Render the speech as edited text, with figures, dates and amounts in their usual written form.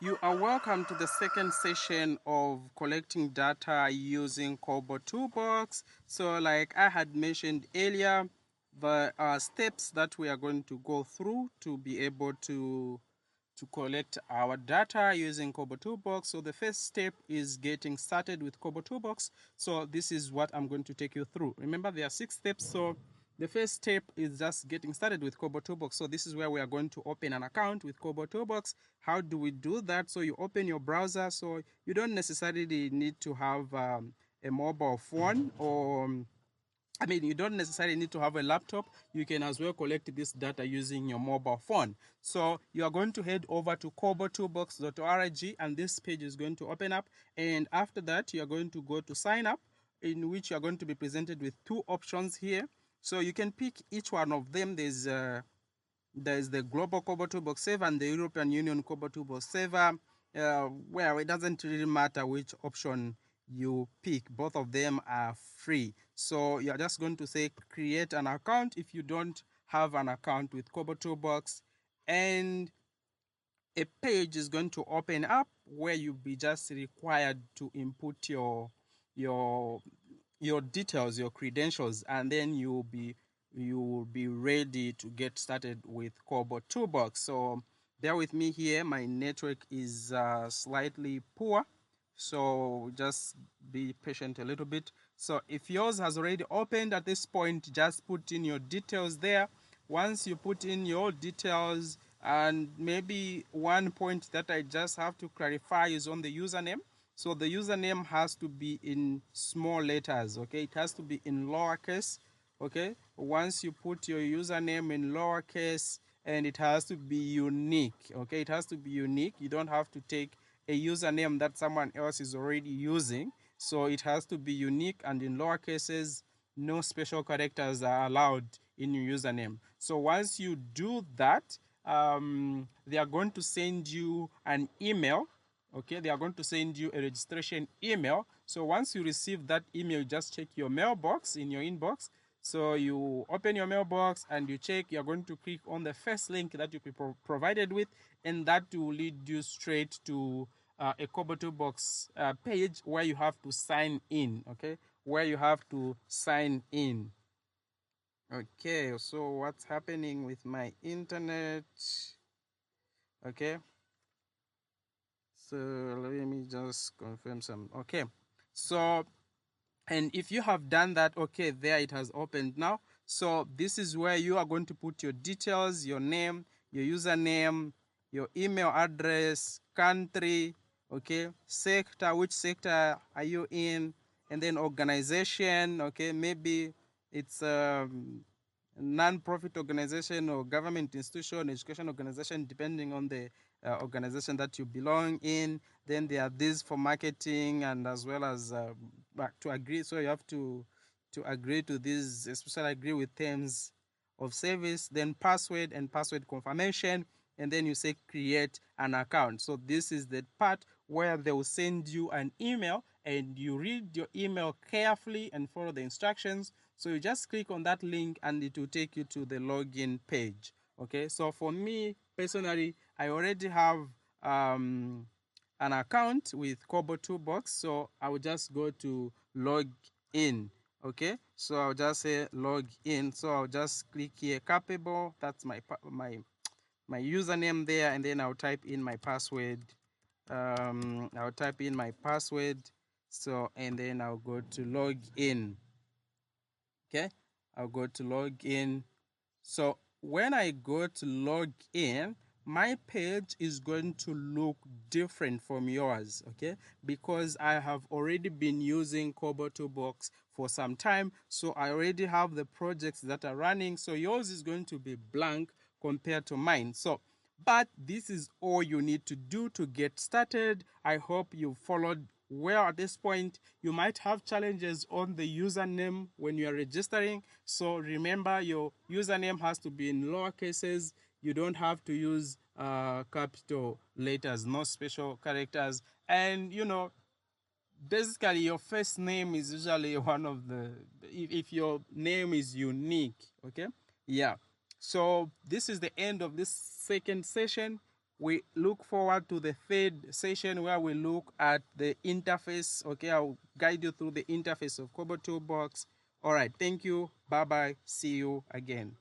You are welcome to the second session of collecting data using KoboToolbox. So like I had mentioned earlier, the steps that we are going to go through to be able to collect our data using KoboToolbox. So the first step is getting started with KoboToolbox. So this is what I'm going to take you through. Remember, there are 6 steps. So the first step is just getting started with KoboToolbox. So this is where we are going to open an account with KoboToolbox. How do we do that? So you open your browser. So you don't necessarily need to have a mobile phone or you don't necessarily need to have a laptop. You can as well collect this data using your mobile phone. So you are going to head over to kobotoolbox.org and this page is going to open up. And after that, you are going to go to sign up, in which you are going to be presented with 2 options here. So you can pick each one of them. There's the global KoboToolbox server and the European Union KoboToolbox server. Well, it doesn't really matter which option you pick. Both of them are free. So you're just going to say create an account if you don't have an account with KoboToolbox, and a page is going to open up where you'll be just required to input your details, your credentials, and then you will be ready to get started with KoboToolbox. So bear with me here. My network is slightly poor, so just be patient a little bit. So if yours has already opened at this point, just put in your details there. Once you put in your details, and maybe one point that I just have to clarify is on the username. So the username has to be in small letters, okay? It has to be in lowercase, okay? Once you put your username in lowercase, and it has to be unique, okay? It has to be unique. You don't have to take a username that someone else is already using. So it has to be unique and in lower cases. No special characters are allowed in your username. So once you do that, they are going to send you an email. Okay, they are going to send you a registration email. So once you receive that email, just check your mailbox in your inbox. So you open your mailbox and you check. You're going to click on the first link that you be provided with, and that will lead you straight to a KoboToolbox page where you have to sign in. Okay, where you have to sign in. Okay, so what's happening with my internet? Okay, so let me just confirm some. Okay, so, and if you have done that, okay, there it has opened now. So this is where you are going to put your details, your name, your username, your email address, country, okay, sector, which sector are you in, and then organization, okay, maybe it's non-profit organization or government institution, education organization, depending on the organization that you belong in. Then there are these for marketing and as well as to agree. So you have to agree to these, especially agree with terms of service, then password and password confirmation, and then you say create an account. So this is the part where they will send you an email and you read your email carefully and follow the instructions. So you just click on that link and it will take you to the login page. Okay, so for me personally, I already have an account with KoboToolbox, so I will just go to log in. Okay, so I'll just say log in. So I'll just click here capable. That's my username there, and then I'll type in my password. I'll type in my password. So, and then I'll go to log in. Okay, I'll go to log in. So when I go to log in, my page is going to look different from yours, okay? Because I have already been using KoboToolbox for some time, so I already have the projects that are running, so yours is going to be blank compared to mine. So, but this is all you need to do to get started. I hope you followed well at this point. You might have challenges on the username when you are registering. So remember, your username has to be in lower cases. You don't have to use capital letters, no special characters. And you know, basically your first name is usually one of the, if your name is unique, okay? Yeah. So this is the end of this second session. we look forward to the third session where we look at the interface. Okay, I'll guide you through the interface of KoboToolbox. All right, thank you. Bye-bye. See you again.